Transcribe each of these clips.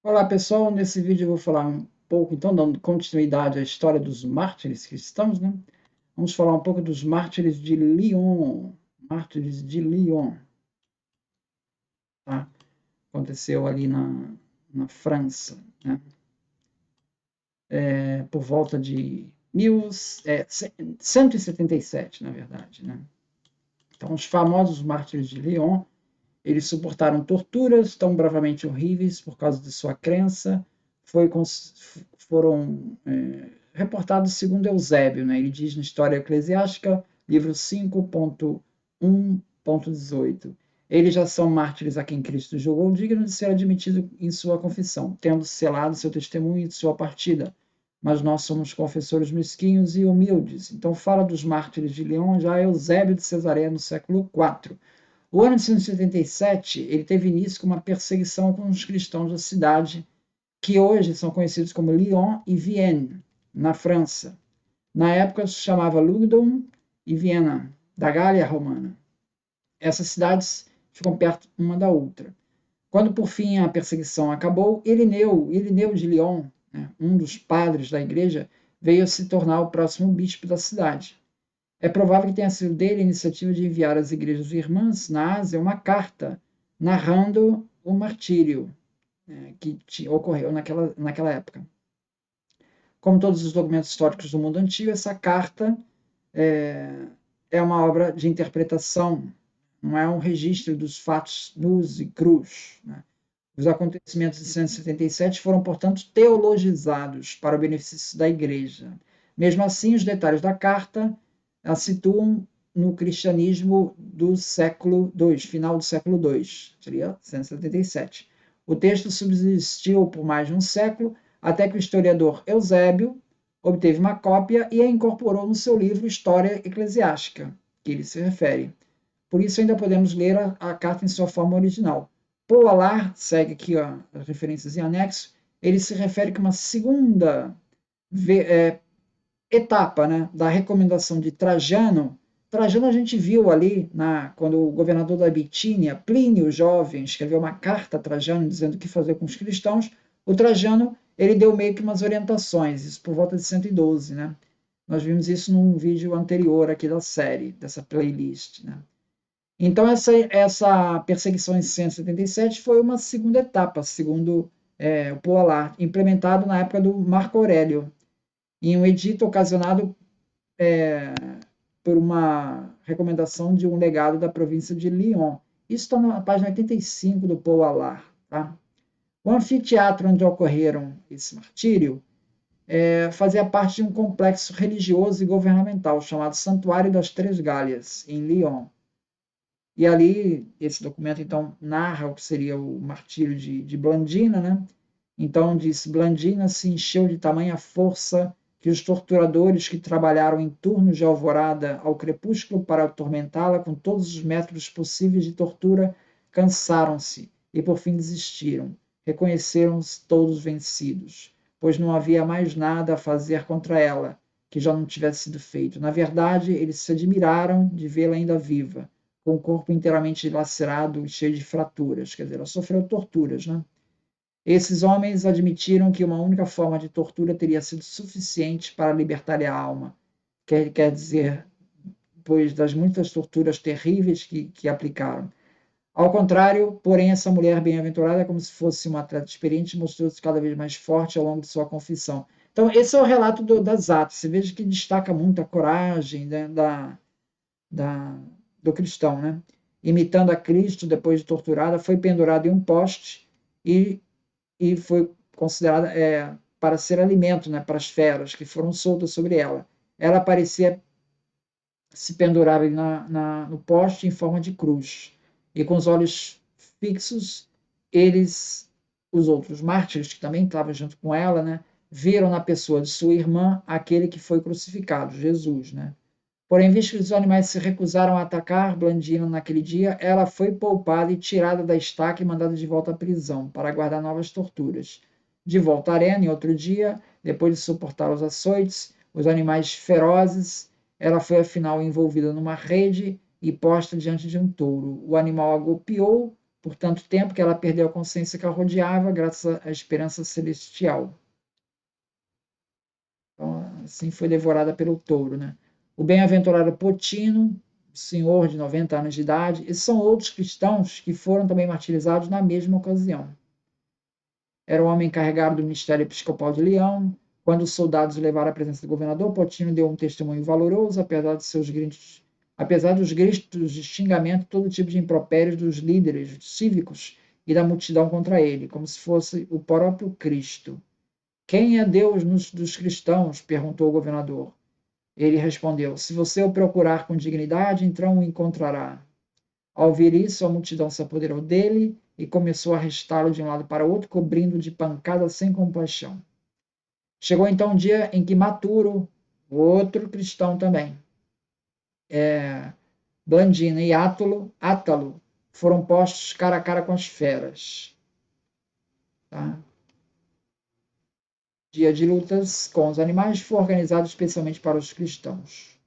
Olá pessoal, nesse vídeo eu vou falar um pouco, então, dando continuidade à história dos mártires cristãos, né? Vamos falar um pouco dos mártires de Lyon. Mártires de Lyon, tá? Aconteceu ali na França, né? Por volta de 177, na verdade, né? Então, os famosos mártires de Lyon, eles suportaram torturas tão bravamente horríveis por causa de sua crença, foram reportados segundo Eusébio, né? Ele diz na História Eclesiástica, livro 5.1.18. Eles já são mártires a quem Cristo julgou digno de ser admitido em sua confissão, tendo selado seu testemunho de sua partida. Mas nós somos confessores mesquinhos e humildes. Então fala dos mártires de Leão já Eusébio de Cesareia no século IV. O ano de 177 ele teve início com uma perseguição com os cristãos da cidade, que hoje são conhecidos como Lyon e Vienne, na França. Na época se chamava Lugdunum e Viena, da Gália Romana. Essas cidades ficam perto uma da outra. Quando por fim a perseguição acabou, Irineu de Lyon, né, um dos padres da igreja, veio a se tornar o próximo bispo da cidade. É provável que tenha sido dele a iniciativa de enviar às igrejas irmãs na Ásia uma carta narrando o martírio, né, que ocorreu naquela época. Como todos os documentos históricos do mundo antigo, essa carta é, é uma obra de interpretação, não é um registro dos fatos nus e crus. Né? Os acontecimentos de 177 foram, portanto, teologizados para o benefício da Igreja. Mesmo assim, os detalhes da carta a situam no cristianismo do século II, final do século II, seria 177. O texto subsistiu por mais de um século, até que o historiador Eusébio obteve uma cópia e a incorporou no seu livro História Eclesiástica, que ele se refere. Por isso ainda podemos ler a carta em sua forma original. Paul Allard, segue aqui ó, as referências em anexo, ele se refere que uma segunda etapa, né, da recomendação de Trajano. Trajano a gente viu ali, quando o governador da Bitínia, Plínio Jovem, escreveu uma carta a Trajano dizendo o que fazer com os cristãos. O Trajano ele deu meio que umas orientações, isso por volta de 112. Né? Nós vimos isso num vídeo anterior aqui da série, dessa playlist. Né? Então, essa perseguição em 177 foi uma segunda etapa, segundo o Polar, implementado na época do Marco Aurélio, em um edito ocasionado por uma recomendação de um legado da província de Lyon. Isso está na página 85 do Paul Allard. Tá? O anfiteatro onde ocorreram esse martírio fazia parte de um complexo religioso e governamental chamado Santuário das Três Galhas, em Lyon. E ali, esse documento, então, narra o que seria o martírio de Blandina, né? Então, diz, Blandina se encheu de tamanha força que os torturadores que trabalharam em turnos de alvorada ao crepúsculo para atormentá-la com todos os métodos possíveis de tortura cansaram-se e, por fim, desistiram. Reconheceram-se todos vencidos, pois não havia mais nada a fazer contra ela que já não tivesse sido feito. Na verdade, eles se admiraram de vê-la ainda viva, com o corpo inteiramente dilacerado e cheio de fraturas, quer dizer, ela sofreu torturas, né? Esses homens admitiram que uma única forma de tortura teria sido suficiente para libertar a alma, quer dizer, pois das muitas torturas terríveis que aplicaram. Ao contrário, porém, essa mulher bem-aventurada, como se fosse uma atleta experiente, mostrou-se cada vez mais forte ao longo de sua confissão. Então, esse é o relato das Atos. Você veja que destaca muito a coragem, né, da, do cristão, né? Imitando a Cristo, depois de torturada, foi pendurada em um poste e foi considerada para ser alimento, né, para as feras que foram soltas sobre ela. Ela parecia se pendurar no poste em forma de cruz. E com os olhos fixos, os outros mártires, que também estavam junto com ela, né, viram na pessoa de sua irmã aquele que foi crucificado, Jesus. Né? Porém, visto que os animais se recusaram a atacar Blandina naquele dia, ela foi poupada e tirada da estaca e mandada de volta à prisão, para aguardar novas torturas. De volta à arena, em outro dia, depois de suportar os açoites, os animais ferozes, ela foi afinal envolvida numa rede e posta diante de um touro. O animal a golpeou por tanto tempo que ela perdeu a consciência que a rodeava, graças à esperança celestial. Então, assim foi devorada pelo touro, né? O bem-aventurado Potino, senhor de 90 anos de idade, esses são outros cristãos que foram também martirizados na mesma ocasião. Era um homem encarregado do ministério episcopal de Leão. Quando os soldados o levaram à presença do governador, Potino deu um testemunho valoroso, apesar dos gritos de xingamento, todo tipo de impropérios dos líderes cívicos e da multidão contra ele, como se fosse o próprio Cristo. Quem é Deus dos cristãos? Perguntou o governador. Ele respondeu: se você o procurar com dignidade, então o encontrará. Ao ouvir isso, a multidão se apoderou dele e começou a arrastá-lo de um lado para o outro, cobrindo de pancadas sem compaixão. Chegou então um dia em que Maturo, outro cristão também, Blandina e Átalo foram postos cara a cara com as feras. Tá? Dia de lutas com os animais foi organizado especialmente para os cristãos.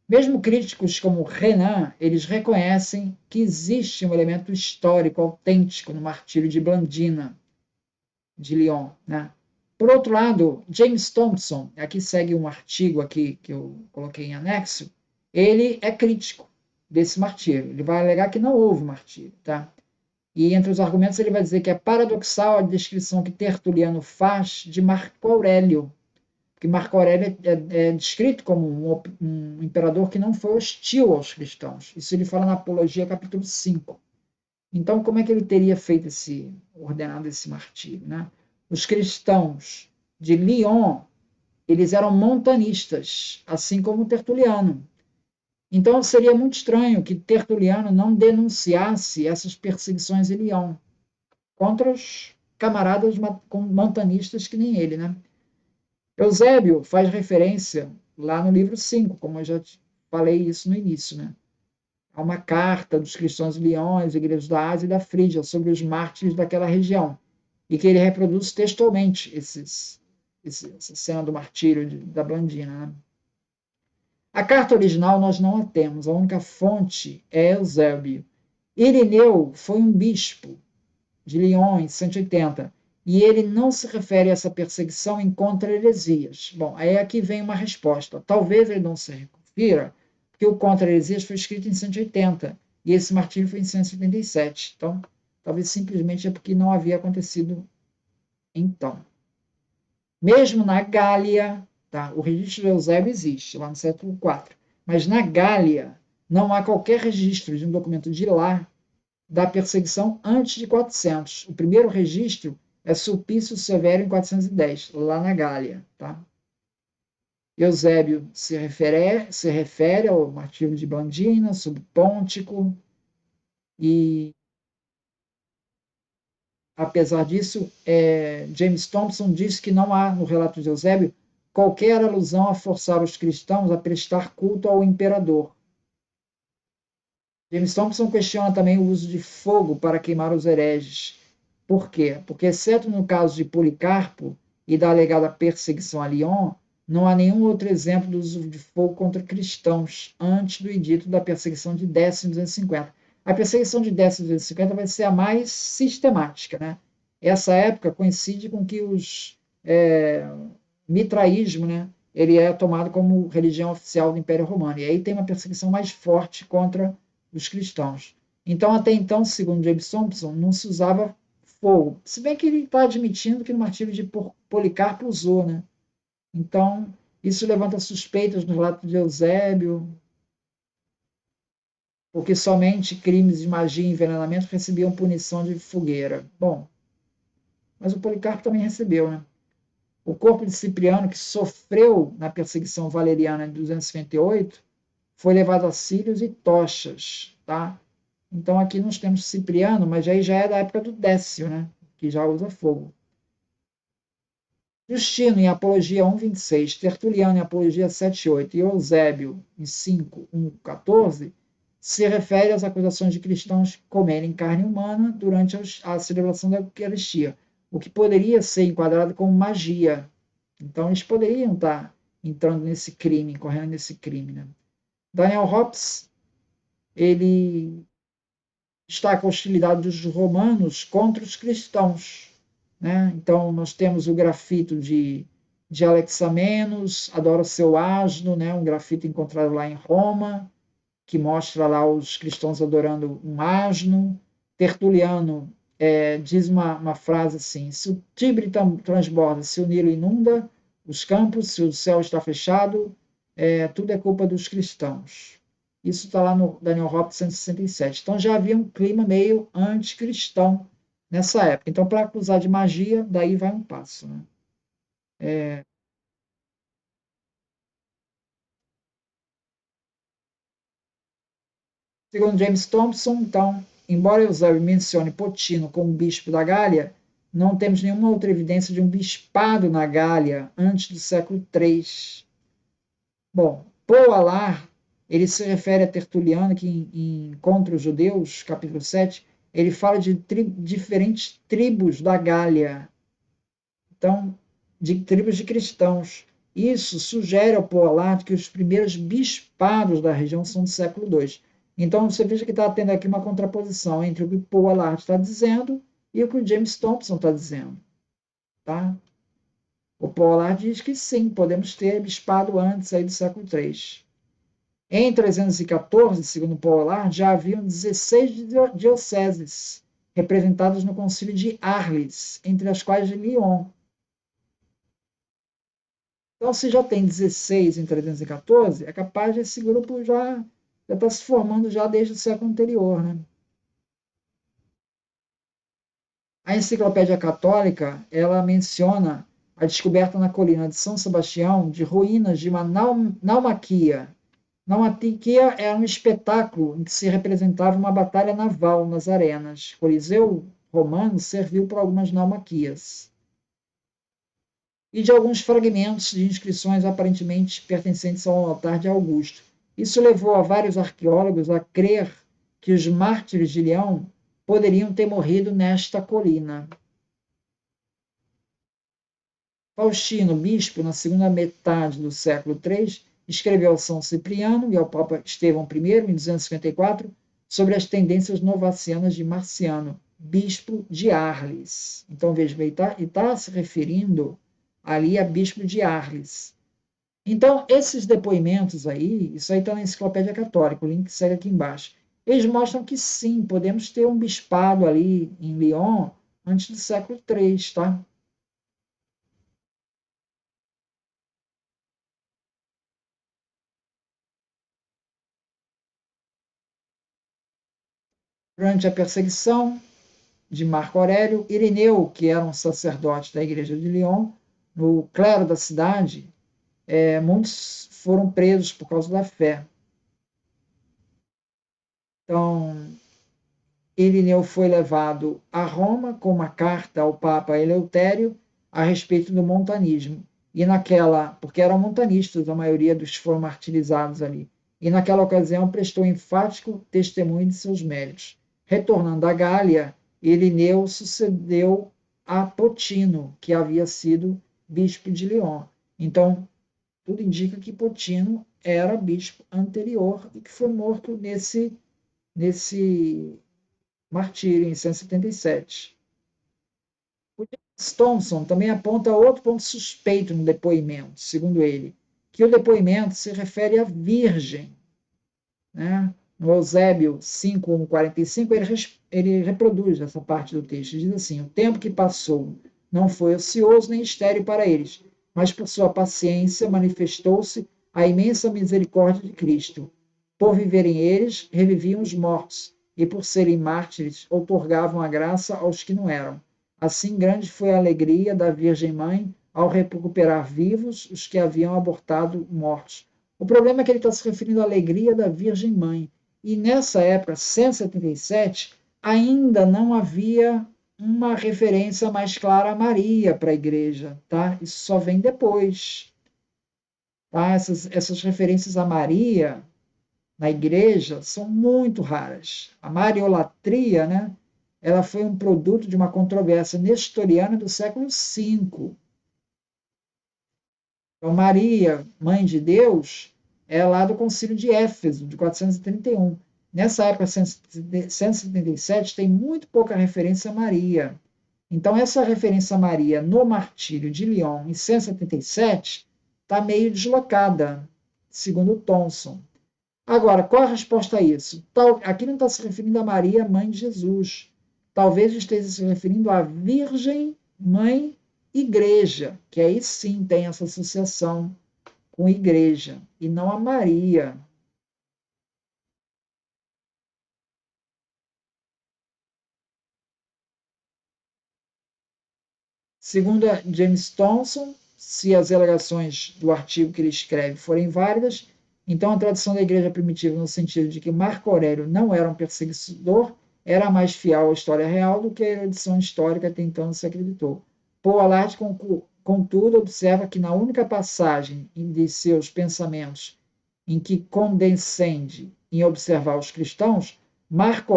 Mesmo críticos como Renan, eles reconhecem que existe um elemento histórico autêntico no martírio de Blandina, de Lyon. Né? Por outro lado, James Thompson, aqui segue um artigo aqui que eu coloquei em anexo, ele é crítico desse martírio. Ele vai alegar que não houve martírio. Tá? E entre os argumentos ele vai dizer que é paradoxal a descrição que Tertuliano faz de Marco Aurélio, que Marco Aurélio é descrito como um imperador que não foi hostil aos cristãos. Isso ele fala na Apologia, capítulo 5. Então, como é que ele teria feito ordenado esse martírio? Né? Os cristãos de Lyon, eles eram montanistas, assim como Tertuliano. Então, seria muito estranho que Tertuliano não denunciasse essas perseguições em Lyon contra os camaradas montanistas que nem ele, né? Eusébio faz referência lá no livro 5, como eu já falei isso no início, né? Há uma carta dos cristãos de Lyon, às igrejas da Ásia e da Frígia, sobre os mártires daquela região, e que ele reproduz textualmente essa cena do martírio da Blandina. Né? A carta original nós não a temos, a única fonte é Eusébio. Irineu foi um bispo de Lyon, em 180, e ele não se refere a essa perseguição em contra-heresias. Bom, aí aqui vem uma resposta. Talvez ele não se refira, porque o contra-heresias foi escrito em 180, e esse martírio foi em 177. Então, talvez simplesmente é porque não havia acontecido então. Mesmo na Gália, tá? O registro de Eusébio existe, lá no século IV, mas na Gália não há qualquer registro de um documento de lá da perseguição antes de 400. O primeiro registro é Sulpício Severo em 410, lá na Gália. Tá? Eusébio se refere ao martírio de Blandina, subpôntico, e, apesar disso, James Thompson diz que não há, no relato de Eusébio, qualquer alusão a forçar os cristãos a prestar culto ao imperador. James Thompson questiona também o uso de fogo para queimar os hereges. Por quê? Porque, exceto no caso de Policarpo e da alegada perseguição a Lyon, não há nenhum outro exemplo do uso de fogo contra cristãos antes do edito da perseguição de Décimo 250. A perseguição de Décimo 250 vai ser a mais sistemática. Né? Essa época coincide com que mitraísmo, né, ele é tomado como religião oficial do Império Romano. E aí tem uma perseguição mais forte contra os cristãos. Então, até então, segundo James Thompson, não se usava fogo. Se bem que ele está admitindo que no martírio de Policarpo usou, né? Então, isso levanta suspeitas no relato de Eusébio, porque somente crimes de magia e envenenamento recebiam punição de fogueira. Bom, mas o Policarpo também recebeu, né? O corpo de Cipriano, que sofreu na perseguição valeriana de 258, foi levado a cílios e tochas, tá? Então aqui nós temos Cipriano, mas aí já é da época do Décio, né? Que já usa fogo. Justino em Apologia 1:26, Tertuliano em Apologia 7:8 e Eusébio em 5:1-14 se refere às acusações de cristãos comerem carne humana durante a celebração da Eucaristia, o que poderia ser enquadrado como magia. Então eles poderiam estar entrando nesse crime, correndo nesse crime. Né? Daniel Hobbes, ele destaca a hostilidade dos romanos contra os cristãos. Né? Então, nós temos o grafito de Alexamenos, Adora seu asno, né? Um grafito encontrado lá em Roma, que mostra lá os cristãos adorando um asno. Tertuliano diz uma frase assim: se o Tibre transborda, se o Nilo inunda os campos, se o céu está fechado, tudo é culpa dos cristãos. Isso está lá no Daniel Hoppe 167. Então já havia um clima meio anticristão nessa época. Então, para acusar de magia, daí vai um passo. Né? Segundo James Thompson, então, embora Eusébio mencione Potino como bispo da Gália, não temos nenhuma outra evidência de um bispado na Gália antes do século III. Bom, Paul Alar, ele se refere a Tertuliano, que em Contra os Judeus, capítulo 7, ele fala de diferentes tribos da Gália, então, de tribos de cristãos. Isso sugere ao Paul Alar que os primeiros bispados da região são do século II. Então, você veja que está tendo aqui uma contraposição entre o que Paul Alar está dizendo e o que o James Thompson está dizendo. Tá? O Paul Alar diz que sim, podemos ter bispado antes aí do século III. Em 314, segundo Paul Alar, já haviam 16 dioceses representadas no concílio de Arles, entre as quais de Lyon. Então, se já tem 16 em 314, é capaz desse grupo já está se formando já desde o século anterior. Né? A Enciclopédia Católica ela menciona a descoberta na colina de São Sebastião de ruínas de uma naumaquia. Naumaquia era um espetáculo em que se representava uma batalha naval nas arenas. O Coliseu romano serviu para algumas naumaquias. E de alguns fragmentos de inscrições aparentemente pertencentes ao altar de Augusto. Isso levou a vários arqueólogos a crer que os mártires de Leão poderiam ter morrido nesta colina. Faustino, bispo, na segunda metade do século III, escreveu ao São Cipriano e ao Papa Estevão I, em 254, sobre as tendências novacianas de Marciano, bispo de Arles. Então, veja, ele está se referindo ali a bispo de Arles. Então, esses depoimentos aí, isso aí está na Enciclopédia Católica, o link segue aqui embaixo. Eles mostram que sim, podemos ter um bispado ali em Lyon antes do século III, tá? Durante a perseguição de Marco Aurélio, Irineu, que era um sacerdote da igreja de Lyon, no clero da cidade, muitos foram presos por causa da fé. Então, Irineu foi levado a Roma com uma carta ao Papa Eleutério a respeito do montanismo. E naquela, porque eram montanistas, a maioria dos que foram martirizados ali. E naquela ocasião prestou enfático testemunho de seus méritos. Retornando à Gália, Irineu sucedeu a Potino, que havia sido bispo de Lyon. Então, tudo indica que Potino era bispo anterior e que foi morto nesse martírio, em 177. O James Thompson também aponta outro ponto suspeito no depoimento, segundo ele, que o depoimento se refere à Virgem. Né? No Eusébio 5:145, ele reproduz essa parte do texto. Diz assim: o tempo que passou não foi ocioso nem estéril para eles, mas por sua paciência manifestou-se a imensa misericórdia de Cristo. Por viverem eles, reviviam os mortos, e por serem mártires, outorgavam a graça aos que não eram. Assim grande foi a alegria da Virgem Mãe ao recuperar vivos os que haviam abortado mortos. O problema é que ele está se referindo à alegria da Virgem Mãe. E nessa época, 177, ainda não havia uma referência mais clara a Maria para a igreja. Tá? Isso só vem depois. Tá? Essas referências a Maria na igreja são muito raras. A mariolatria, né, ela foi um produto de uma controvérsia nestoriana do século V. Então, Maria, mãe de Deus, é lá do Concílio de Éfeso, de 431. nessa época, 177, tem muito pouca referência a Maria. Então, essa referência a Maria no martírio de Lyon, em 177, está meio deslocada, segundo Thomson. Agora, qual a resposta a isso? Aqui não está se referindo a Maria, mãe de Jesus. Talvez esteja se referindo à Virgem, mãe, igreja, que aí sim tem essa associação com igreja, e não a Maria. Segundo James Thomson, se as alegações do artigo que ele escreve forem válidas, então a tradição da igreja primitiva, no sentido de que Marco Aurélio não era um perseguidor, era mais fiel à história real do que a erudição histórica até então se acreditou. Paul Allard, contudo, observa que na única passagem de seus pensamentos em que condescende em observar os cristãos, Marco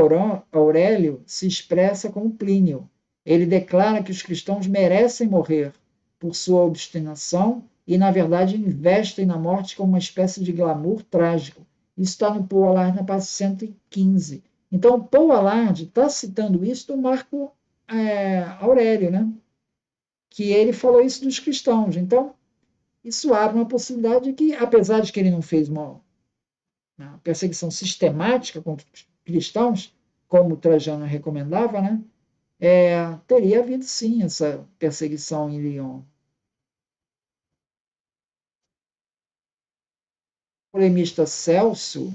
Aurélio se expressa como Plínio. Ele declara que os cristãos merecem morrer por sua obstinação e, na verdade, investem na morte como uma espécie de glamour trágico. Isso está no Paul Allard, na página 115. Então, Paul Allard está citando isso do Marco Aurélio, né? Que ele falou isso dos cristãos. Então, isso abre uma possibilidade de que, apesar de que ele não fez uma perseguição sistemática contra os cristãos, como Trajano recomendava, né? Teria havido sim essa perseguição em Lyon. O polemista Celso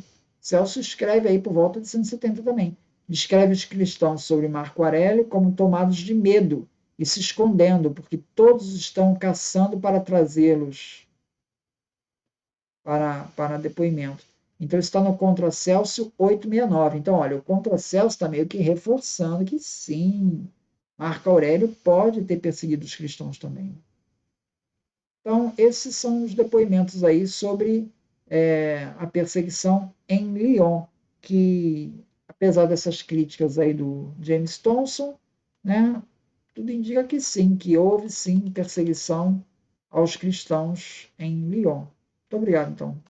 escreve aí por volta de 170 também. Descreve os cristãos sobre Marco Aurélio como tomados de medo e se escondendo, porque todos estão caçando para trazê-los para depoimento. Então, está no Contra Celso 869. Então, olha, o Contra Celso está meio que reforçando que sim, Marco Aurélio pode ter perseguido os cristãos também. Então, esses são os depoimentos aí sobre a perseguição em Lyon, que, apesar dessas críticas aí do James Thomson, né, tudo indica que sim, que houve sim perseguição aos cristãos em Lyon. Muito obrigado, então.